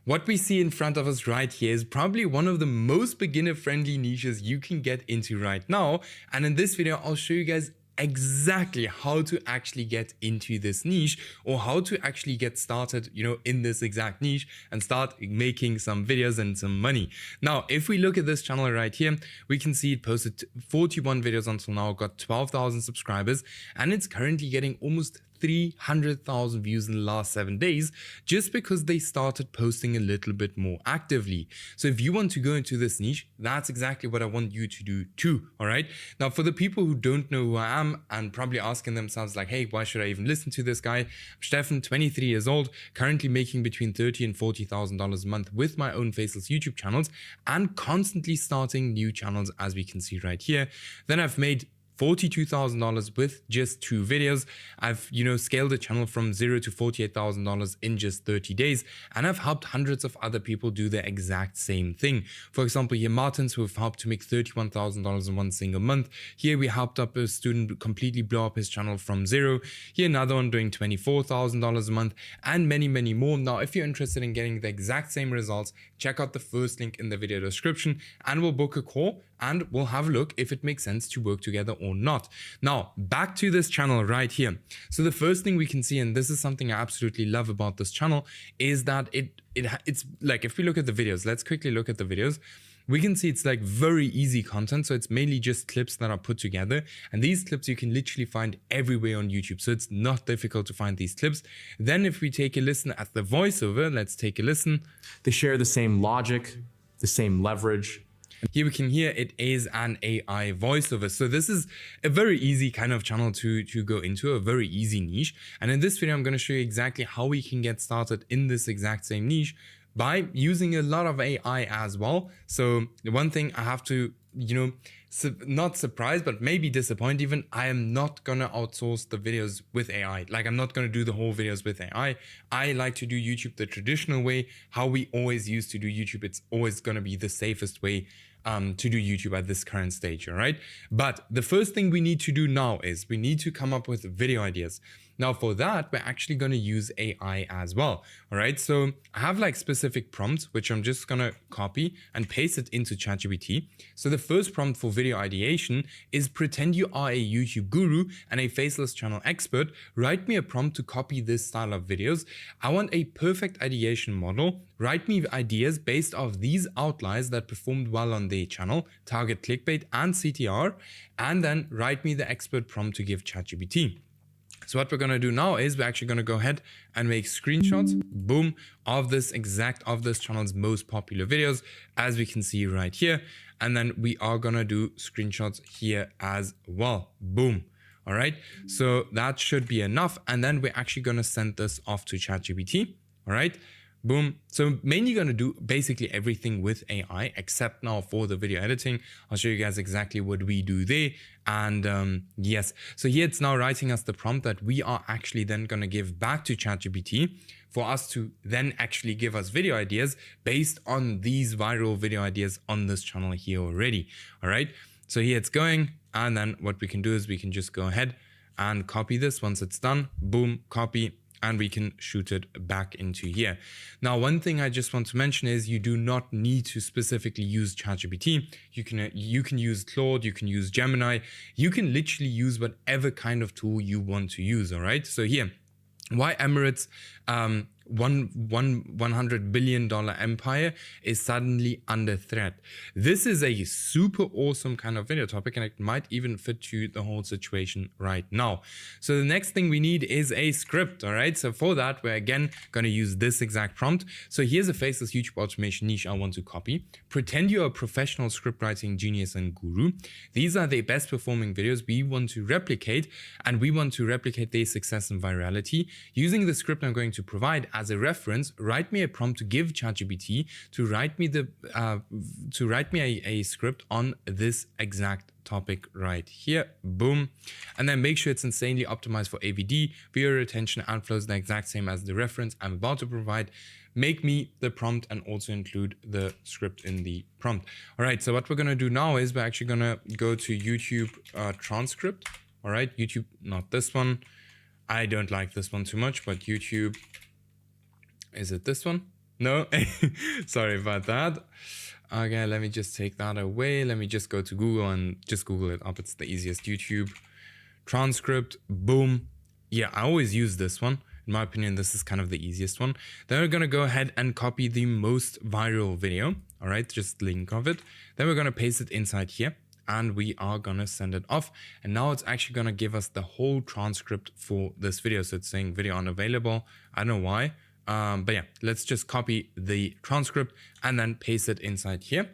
What we see in front of us right here is probably one of the most beginner-friendly niches you can get into right now. And in this video, I'll show you guys exactly how to actually get into this niche, or how to actually get started, in this exact niche and start making some videos and some money. Now, if we look at this channel right here, we can see it posted 41 videos until now, got 12,000 subscribers, and it's currently getting almost 300,000 views in the last 7 days, just because they started posting a little bit more actively. So if you want to go into this niche, that's exactly what I want you to do too. All right. Now, for the people who don't know who I am and probably asking themselves like, hey, why should I even listen to this guy? I'm Stefan, 23 years old, currently making between $30,000 and $40,000 a month with my own faceless YouTube channels, and constantly starting new channels, as we can see right here. Then I've made $42,000 with just 2 videos. I've, scaled the channel from $0 to $48,000 in just 30 days. And I've helped hundreds of other people do the exact same thing. For example, here Martins, who have helped to make $31,000 in one single month. Here we helped up a student completely blow up his channel from 0. Here another one doing $24,000 a month, and many, many more. Now, if you're interested in getting the exact same results, check out the first link in the video description and we'll book a call and we'll have a look if it makes sense to work together or not. Now, back to this channel right here. So the first thing we can see, and this is something I absolutely love about this channel, is that it's like, if we look at the videos, let's quickly look at the videos. We can see it's like very easy content. So it's mainly just clips that are put together. And these clips you can literally find everywhere on YouTube. So it's not difficult to find these clips. Then if we take a listen at the voiceover, let's take a listen. They share the same logic, the same leverage. Here we can hear it is an AI voiceover. So this is a very easy kind of channel to go into, a very easy niche. And in this video, I'm going to show you exactly how we can get started in this exact same niche by using a lot of AI as well. So the one thing I have to, not surprise, but maybe disappoint even, I am not going to outsource the videos with AI. Like, I'm not going to do the whole videos with AI. I like to do YouTube the traditional way, how we always used to do YouTube. It's always going to be the safest way to do YouTube at this current stage, all right? But the first thing we need to do now is we need to come up with video ideas. Now for that, we're actually going to use AI as well, all right? So I have like specific prompts, which I'm just going to copy and paste it into ChatGPT. So the first prompt for video ideation is: pretend you are a YouTube guru and a faceless channel expert. Write me a prompt to copy this style of videos. I want a perfect ideation model. Write me ideas based off these outliers that performed well on their channel, target clickbait and CTR, and then write me the expert prompt to give ChatGPT. So what we're going to do now is we're actually going to go ahead and make screenshots, boom, of this channel's most popular videos, as we can see right here. And then we are going to do screenshots here as well, boom. All right, so that should be enough. And then we're actually going to send this off to ChatGPT. All right. Boom. So mainly going to do basically everything with AI, except now for the video editing. I'll show you guys exactly what we do there. And yes, so here it's now writing us the prompt that we are actually then going to give back to ChatGPT for us to then actually give us video ideas based on these viral video ideas on this channel here already. All right. So here it's going. And then what we can do is we can just go ahead and copy this. Once it's done, boom, copy. And we can shoot it back into here. Now, one thing I just want to mention is you do not need to specifically use ChatGPT. You can use Claude, you can use Gemini. You can literally use whatever kind of tool you want to use, all right? So here, why Emirates $100 billion empire is suddenly under threat. This is a super awesome kind of video topic, and it might even fit to the whole situation right now. So the next thing we need is a script. All right. So for that, we're again going to use this exact prompt. So here's a faceless YouTube automation niche I want to copy. Pretend you're a professional script writing genius and guru. These are the best performing videos we want to replicate, and we want to replicate their success and virality. Using the script I'm going to provide as a reference, write me a prompt to give ChatGPT to write me a script on this exact topic right here. Boom. And then make sure it's insanely optimized for AVD, viewer retention, and flows the exact same as the reference I'm about to provide. Make me the prompt and also include the script in the prompt. All right. So what we're going to do now is we're actually going to go to YouTube transcript. All right. YouTube, not this one. I don't like this one too much, but YouTube, is it this one? No, sorry about that. Okay, let me just take that away. Let me just go to Google and just Google it up. It's the easiest. YouTube transcript, boom. Yeah, I always use this one. In my opinion, this is kind of the easiest one. Then we're going to go ahead and copy the most viral video. All right, just link of it. Then we're going to paste it inside here and we are going to send it off. And now it's actually going to give us the whole transcript for this video. So it's saying video unavailable. I don't know why. But yeah, let's just copy the transcript and then paste it inside here.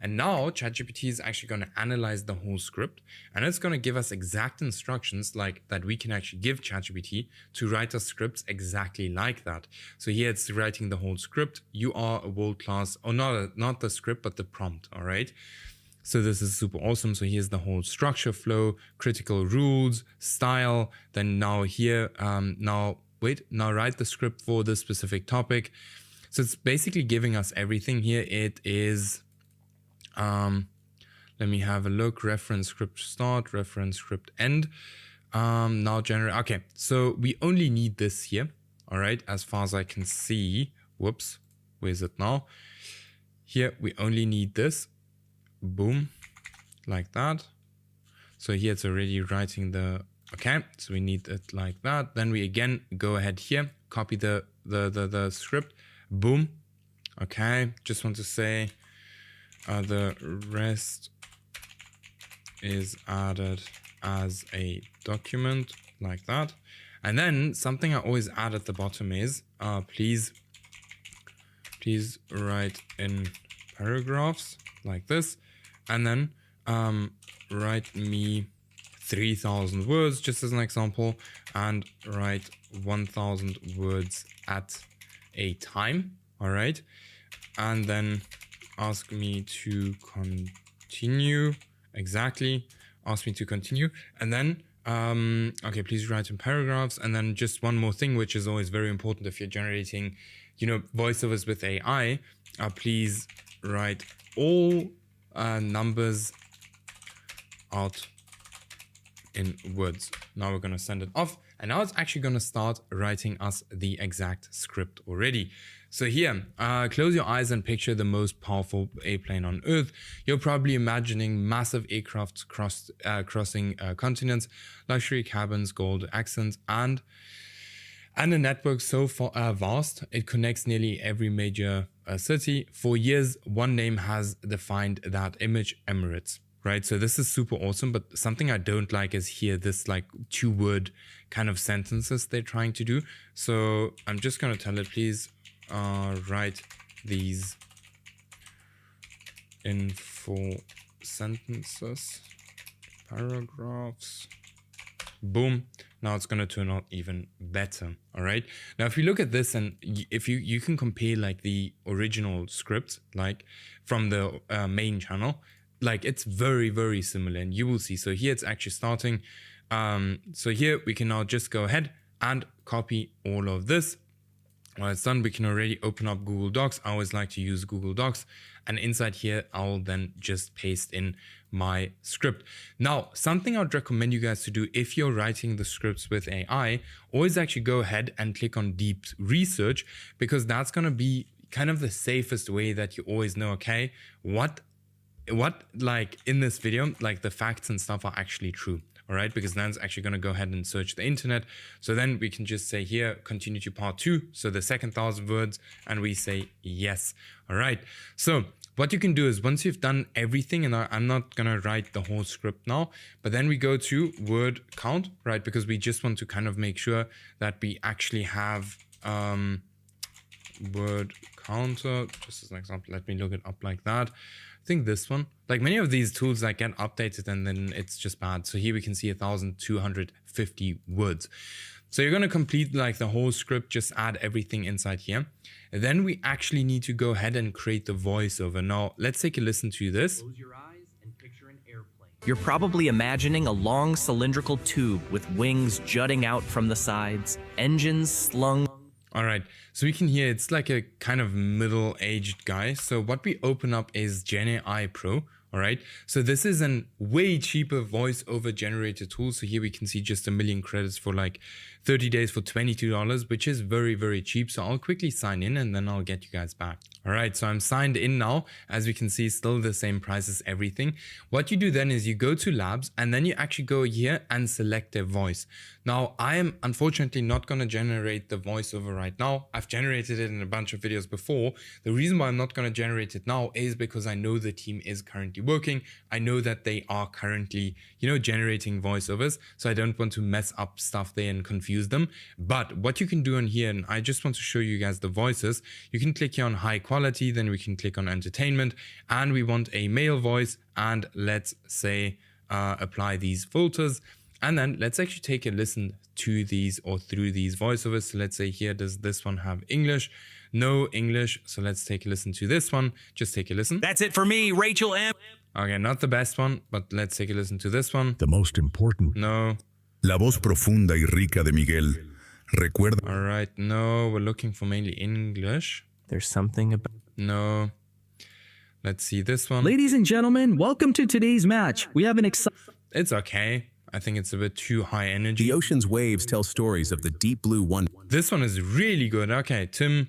And now ChatGPT is actually going to analyze the whole script and it's going to give us exact instructions like that we can actually give ChatGPT to write our scripts exactly like that. So here it's writing the whole script. You are a world-class, or not the script, but the prompt. All right. So this is super awesome. So here's the whole structure, flow, critical rules, style. Then now here, now write the script for this specific topic. So it's basically giving us everything here. It is, let me have a look. Reference script start, reference script end. Now generate. Okay, so we only need this here. All right, as far as I can see. Whoops, where's it now? Here we only need this. Boom, like that. So here it's already writing the. Okay, so we need it like that. Then we again go ahead here, copy the script. Boom. Okay, just want to say the rest is added as a document like that. And then something I always add at the bottom is please write in paragraphs like this. And then write me 3,000 words just as an example and write 1,000 words at a time. All right. And then ask me to continue. Exactly. Ask me to continue. And then, okay, please write in paragraphs. And then just one more thing, which is always very important if you're generating, voiceovers with AI, please write all numbers out in words. Now we're going to send it off and now it's actually going to start writing us the exact script already. So here, close your eyes and picture the most powerful airplane on Earth. You're probably imagining massive aircrafts crossing continents, luxury cabins, gold accents, and a network so vast it connects nearly every major city. For years, one name has defined that image: Emirates. Right, so this is super awesome, but something I don't like is here this like 2-word kind of sentences they're trying to do. So I'm just going to tell it, please write these in 4 sentences, paragraphs. Boom. Now it's going to turn out even better. All right. Now, if you look at this and if you can compare like the original script, like from the main channel, like it's very, very similar and you will see. So here it's actually starting. So here we can now just go ahead and copy all of this. When it's done, we can already open up Google Docs. I always like to use Google Docs. And inside here, I'll then just paste in my script. Now, something I'd recommend you guys to do if you're writing the scripts with AI, always actually go ahead and click on deep research, because that's going to be kind of the safest way that you always know, okay, what like in this video, like the facts and stuff are actually true. All right, because then it's actually going to go ahead and search the internet. So then we can just say here, continue to part 2. So the second 1,000 words, and we say yes. All right. So what you can do is once you've done everything, and I'm not going to write the whole script now, but then we go to word count, right? Because we just want to kind of make sure that we actually have word counter. Just as an example, let me look it up like that. I think this one, like many of these tools that get updated and then it's just bad. So here we can see 1,250 words. So you're going to complete like the whole script, just add everything inside here. And then we actually need to go ahead and create the voiceover. Now let's take a listen to this. Close your eyes and picture an airplane. You're probably imagining a long cylindrical tube with wings jutting out from the sides, engines slung. All right, so we can hear it's like a kind of middle-aged guy. So what we open up is Gemini Pro. All right, so this is a way cheaper voiceover generator tool. So here we can see just 1 million credits for like 30 days for $22, which is very, very cheap. So I'll quickly sign in and then I'll get you guys back. All right, so I'm signed in now. As we can see, still the same price as everything. What you do then is you go to labs and then you actually go here and select their voice. Now, I am unfortunately not going to generate the voiceover right now. I've generated it in a bunch of videos before. The reason why I'm not going to generate it now is because I know the team is currently working. I know that they are currently, generating voiceovers. So I don't want to mess up stuff there and confuse them. But what you can do on here, and I just want to show you guys the voices, you can click here on high quality, then we can click on entertainment, and we want a male voice, and let's say apply these filters. And then let's actually take a listen to these or through these voiceovers. So let's say here, does this one have English? No English. So let's take a listen to this one. Just take a listen. That's it for me, Rachel M. Okay, not the best one, but let's take a listen to this one. The most important. No. La voz profunda y rica de Miguel. Recuerda. All right, no, we're looking for mainly English. There's something about... No. Let's see this one. Ladies and gentlemen, welcome to today's match. We have an exciting... It's okay. I think it's a bit too high energy. The ocean's waves tell stories of the deep blue wonder. This one is really good. Okay, Tim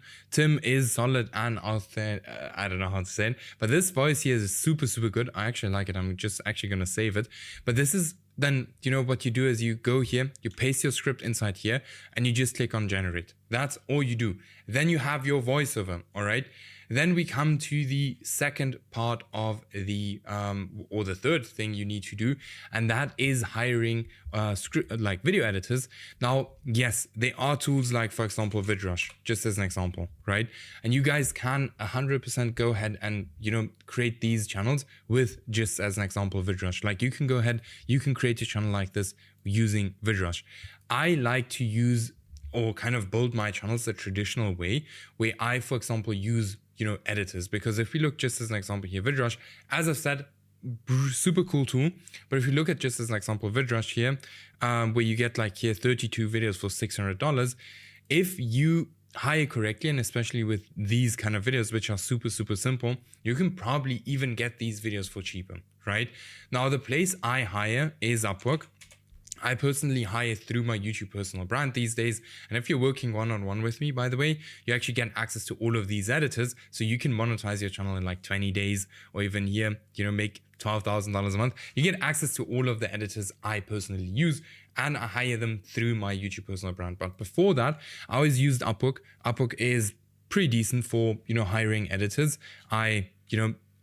is solid and I don't know how to say it, but this voice here is super, super good. I actually like it. I'm just actually going to save it. But this is then, what you do is you go here, you paste your script inside here, and you just click on generate. That's all you do. Then you have your voiceover, all right? Then we come to the second part of the, or the third thing you need to do, and that is hiring like video editors. Now, yes, there are tools like, for example, VidRush, just as an example, right? And you guys can 100% go ahead and, create these channels with, just as an example, VidRush. Like you can go ahead, you can create a channel like this using VidRush. I like to use or kind of build my channels the traditional way, where I, for example, use editors, because if we look just as an example here, VidRush, as I've said, super cool tool. But if you look at just as an example, VidRush here, where you get like here 32 videos for $600, if you hire correctly, and especially with these kind of videos, which are super, super simple, you can probably even get these videos for cheaper, right? Now, the place I hire is Upwork. I personally hire through my YouTube personal brand these days. And if you're working one-on-one with me, by the way, you actually get access to all of these editors. So you can monetize your channel in like 20 days or even here, make $12,000 a month. You get access to all of the editors I personally use, and I hire them through my YouTube personal brand. But before that, I always used Upwork. Upwork is pretty decent for, hiring editors. I,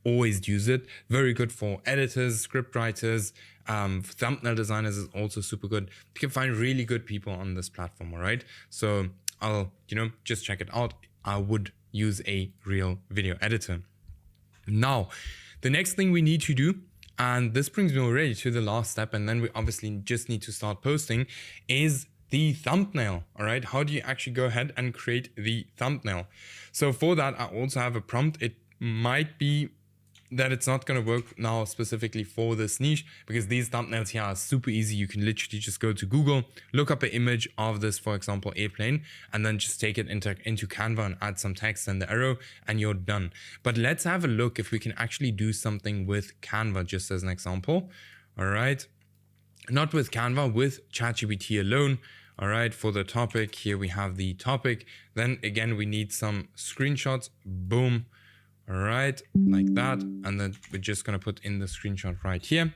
always use it. Very good for editors, script writers, thumbnail designers is also super good. You can find really good people on this platform, all right? So I'll, just check it out. I would use a real video editor. Now, the next thing we need to do, and this brings me already to the last step, and then we obviously just need to start posting, is the thumbnail, all right? How do you actually go ahead and create the thumbnail? So for that, I also have a prompt. It might be that it's not going to work now specifically for this niche, because these thumbnails here are super easy. You can literally just go to Google, look up an image of this, for example, airplane, and then just take it into Canva and add some text and the arrow, and you're done. But let's have a look if we can actually do something with Canva, just as an example. All right. Not with Canva, with ChatGPT alone. All right, for the topic, here we have the topic. Then again, we need some screenshots. Boom. All right, like that. And then we're just going to put in the screenshot right here.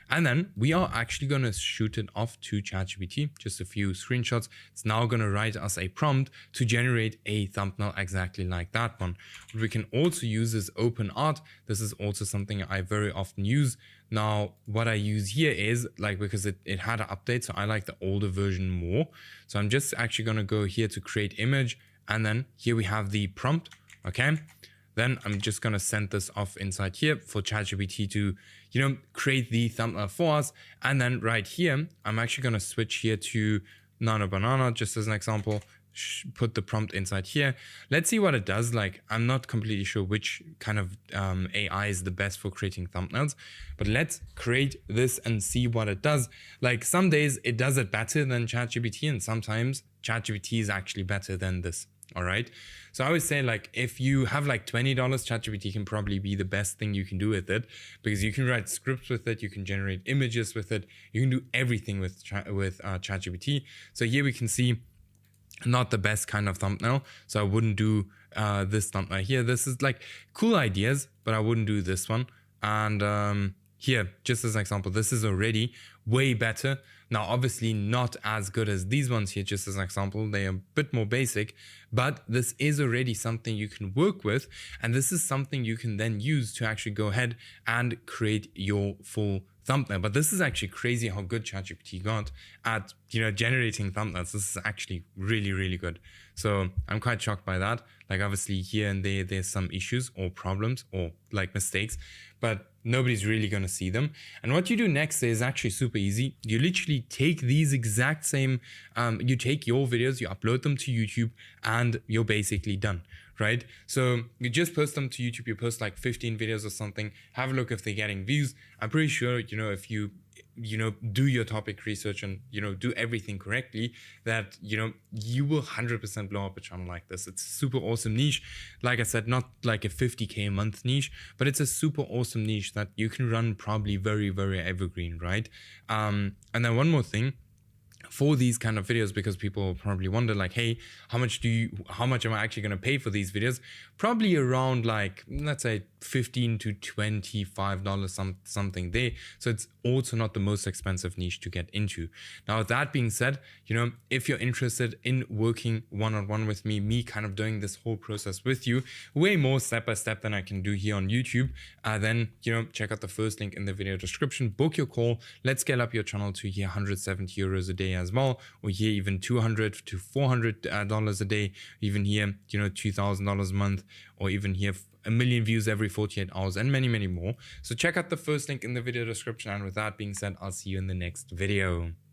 And then we are actually going to shoot it off to ChatGPT, just a few screenshots. It's now going to write us a prompt to generate a thumbnail exactly like that one. What we can also use is OpenArt. This is also something I very often use. Now, what I use here is like, because it had an update, so I like the older version more. So I'm just actually going to go here to create image. And then here we have the prompt, okay? Then I'm just going to send this off inside here for ChatGPT to, create the thumbnail for us. And then right here, I'm actually going to switch here to Nano Banana, just as an example, put the prompt inside here. Let's see what it does. Like, I'm not completely sure which kind of AI is the best for creating thumbnails, but let's create this and see what it does. Like, some days it does it better than ChatGPT, and sometimes ChatGPT is actually better than this. All right. So I would say like if you have like $20, ChatGPT can probably be the best thing you can do with it, because you can write scripts with it, you can generate images with it, you can do everything with ChatGPT. So here we can see not the best kind of thumbnail. So I wouldn't do this thumbnail here. This is like cool ideas, but I wouldn't do this one. And here, just as an example, this is already way better. Now, obviously not as good as these ones here, just as an example, they are a bit more basic, but this is already something you can work with. And this is something you can then use to actually go ahead and create your full thumbnail. But this is actually crazy how good ChatGPT got at, generating thumbnails. This is actually really, really good. So I'm quite shocked by that. Like obviously here and there's some issues or problems or like mistakes, but nobody's really going to see them. And what you do next is actually super easy. You literally take these exact same, you take your videos, you upload them to YouTube, and you're basically done, right? So you just post them to YouTube, you post like 15 videos or something, have a look if they're getting views. I'm pretty sure, if you do your topic research and, do everything correctly, that, you will 100% blow up a channel like this. It's a super awesome niche. Like I said, not like a 50K a month niche, but it's a super awesome niche that you can run probably very, very evergreen, right? And then one more thing, for these kind of videos, because people probably wonder like, hey, how much am I actually going to pay for these videos? Probably around like, let's say $15 to $25 something there. So it's also not the most expensive niche to get into. Now, with that being said, if you're interested in working one-on-one with me kind of doing this whole process with you, way more step-by-step than I can do here on YouTube, then, check out the first link in the video description, book your call. Let's scale up your channel to here 170 euros a day as well, or here even $200 to $400 a day, even here, $2,000 a month, or even here 1 million views every 48 hours, and many, many more. So check out the first link in the video description. And with that being said, I'll see you in the next video.